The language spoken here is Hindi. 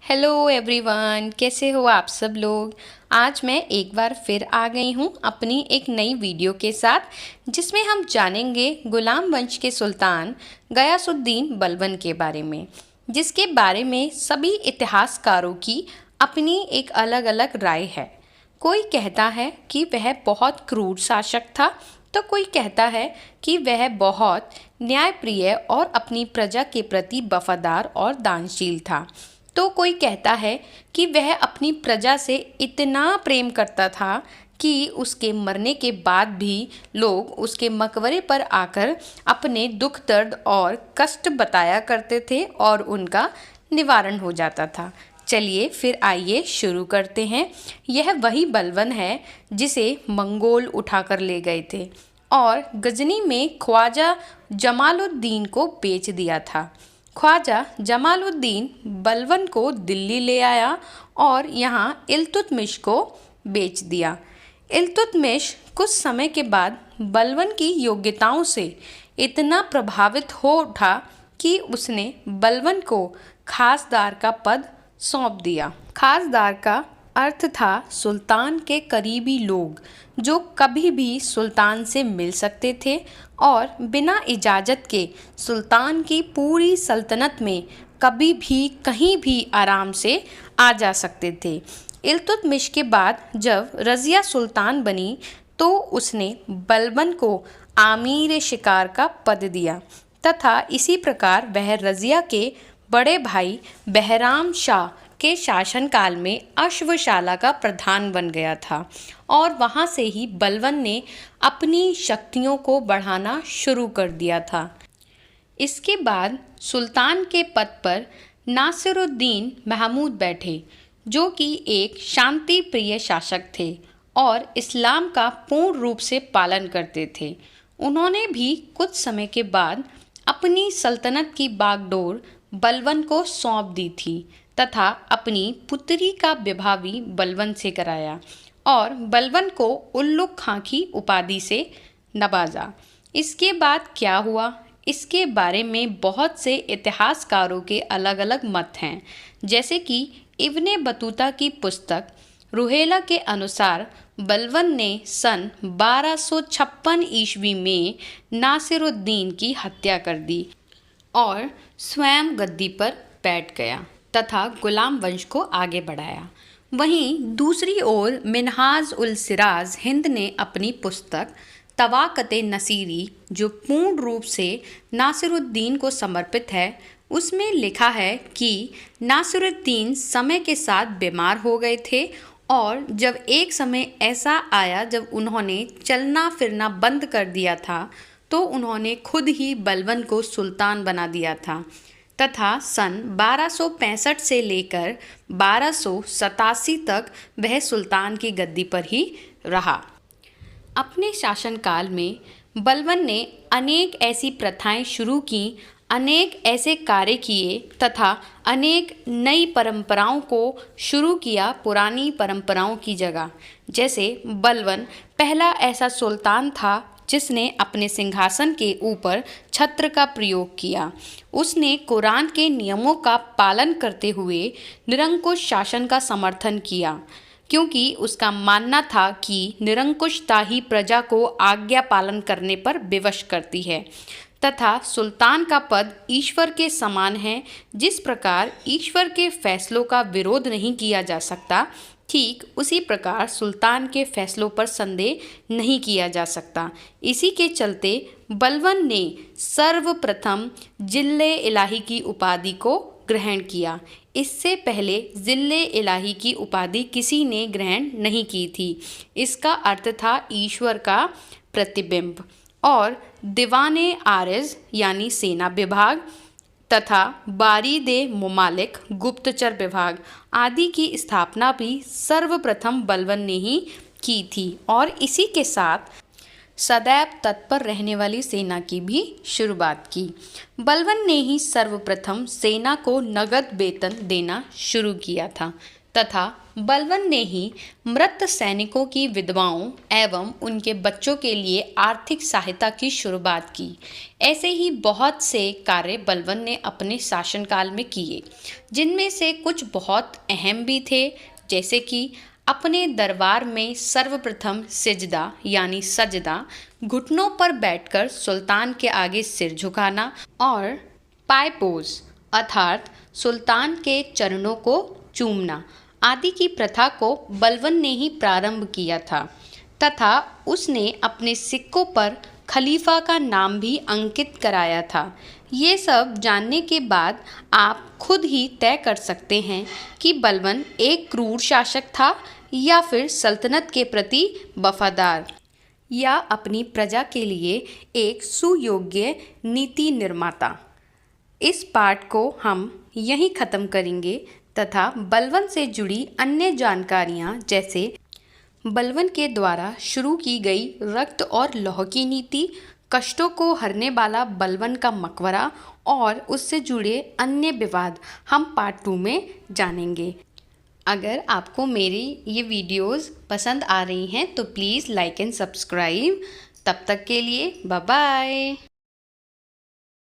हेलो एवरीवन, कैसे हो आप सब लोग। आज मैं एक बार फिर आ गई हूँ अपनी एक नई वीडियो के साथ, जिसमें हम जानेंगे गुलाम वंश के सुल्तान गयासुद्दीन बलबन के बारे में, जिसके बारे में सभी इतिहासकारों की अपनी एक अलग अलग राय है। कोई कहता है कि वह बहुत क्रूर शासक था, तो कोई कहता है कि वह बहुत न्यायप्रिय और अपनी प्रजा के प्रति वफादार और दानशील था। तो कोई कहता है कि वह अपनी प्रजा से इतना प्रेम करता था कि उसके मरने के बाद भी लोग उसके मकबरे पर आकर अपने दुख दर्द और कष्ट बताया करते थे और उनका निवारण हो जाता था। चलिए फिर आइए शुरू करते हैं। यह वही बलबन है जिसे मंगोल उठाकर ले गए थे और गजनी में ख्वाजा जमालुद्दीन को बेच दिया था। ख्वाजा जमालुद्दीन बलबन को दिल्ली ले आया और यहाँ इल्तुतमिश को बेच दिया। इल्तुतमिश कुछ समय के बाद बलबन की योग्यताओं से इतना प्रभावित हो उठा कि उसने बलबन को खासदार का पद सौंप दिया। खासदार का अर्थ था सुल्तान के करीबी लोग जो कभी भी सुल्तान से मिल सकते थे और बिना इजाज़त के सुल्तान की पूरी सल्तनत में कभी भी कहीं भी आराम से आ जा सकते थे। इल्तुतमिश के बाद जब रज़िया सुल्तान बनी तो उसने बलबन को आमीर शिकार का पद दिया तथा इसी प्रकार वह रज़िया के बड़े भाई बहराम शाह के शासनकाल में अश्वशाला का प्रधान बन गया था और वहाँ से ही बलबन ने अपनी शक्तियों को बढ़ाना शुरू कर दिया था। इसके बाद सुल्तान के पद पर नासिरुद्दीन महमूद बैठे, जो कि एक शांति प्रिय शासक थे और इस्लाम का पूर्ण रूप से पालन करते थे। उन्होंने भी कुछ समय के बाद अपनी सल्तनत की बागडोर बलबन को सौंप दी थी तथा अपनी पुत्री का विवाह भी बलबन से कराया और बलबन को उल्लुक खां की उपाधि से नवाजा। इसके बाद क्या हुआ, इसके बारे में बहुत से इतिहासकारों के अलग अलग मत हैं। जैसे कि इब्ने बतूता की पुस्तक रुहेला के अनुसार बलबन ने सन 1256 ईस्वी में नासिरुद्दीन की हत्या कर दी और स्वयं गद्दी पर बैठ गया तथा गुलाम वंश को आगे बढ़ाया। वहीं दूसरी ओर मिन्हाज उल सिराज हिंद ने अपनी पुस्तक तवाक़त-ए नसीरी, जो पूर्ण रूप से नासिरुद्दीन को समर्पित है, उसमें लिखा है कि नासिरुद्दीन समय के साथ बीमार हो गए थे और जब एक समय ऐसा आया जब उन्होंने चलना फिरना बंद कर दिया था तो उन्होंने खुद ही बलबन को सुल्तान बना दिया था तथा सन 1265 से लेकर 1287 तक वह सुल्तान की गद्दी पर ही रहा। अपने शासनकाल में बलबन ने अनेक ऐसी प्रथाएं शुरू की, अनेक ऐसे कार्य किए तथा अनेक नई परंपराओं को शुरू किया पुरानी परंपराओं की जगह। जैसे बलबन पहला ऐसा सुल्तान था जिसने अपने सिंहासन के ऊपर छत्र का प्रयोग किया। उसने कुरान के नियमों का पालन करते हुए निरंकुश शासन का समर्थन किया, क्योंकि उसका मानना था कि निरंकुशता ही प्रजा को आज्ञा पालन करने पर विवश करती है तथा सुल्तान का पद ईश्वर के समान है। जिस प्रकार ईश्वर के फैसलों का विरोध नहीं किया जा सकता, ठीक उसी प्रकार सुल्तान के फैसलों पर संदेह नहीं किया जा सकता। इसी के चलते बलबन ने सर्वप्रथम जिल्ले इलाही की उपाधि को ग्रहण किया। इससे पहले जिल्ले इलाही की उपाधि किसी ने ग्रहण नहीं की थी। इसका अर्थ था ईश्वर का प्रतिबिंब। और दीवाने आरिज यानी सेना विभाग तथा बारीदे मुमालिक गुप्तचर विभाग आदि की स्थापना भी सर्वप्रथम बलबन ने ही की थी और इसी के साथ सदैव तत्पर रहने वाली सेना की भी शुरुआत की। बलबन ने ही सर्वप्रथम सेना को नगद वेतन देना शुरू किया था तथा बलवन ने ही मृत सैनिकों की विधवाओं एवं उनके बच्चों के लिए आर्थिक सहायता की शुरुआत की। ऐसे ही बहुत से कार्य बलवन ने अपने शासनकाल में किए, जिनमें से कुछ बहुत अहम भी थे, जैसे कि अपने दरबार में सर्वप्रथम सिजदा यानी सजदा, घुटनों पर बैठकर सुल्तान के आगे सिर झुकाना, और पायपोज अर्थात सुल्तान के चरणों को चूमना आदि की प्रथा को बलवन ने ही प्रारंभ किया था तथा उसने अपने सिक्कों पर खलीफा का नाम भी अंकित कराया था। ये सब जानने के बाद आप खुद ही तय कर सकते हैं कि बलवन एक क्रूर शासक था या फिर सल्तनत के प्रति वफादार, या अपनी प्रजा के लिए एक सुयोग्य नीति निर्माता। इस पाठ को हम यहीं ख़त्म करेंगे तथा बलवन से जुड़ी अन्य जानकारियाँ, जैसे बलवन के द्वारा शुरू की गई रक्त और लौह की नीति, कष्टों को हरने वाला बलवन का मकबरा और उससे जुड़े अन्य विवाद हम पार्ट 2 में जानेंगे। अगर आपको मेरी ये वीडियोस पसंद आ रही हैं तो प्लीज़ लाइक एंड सब्सक्राइब। तब तक के लिए बाय बाय।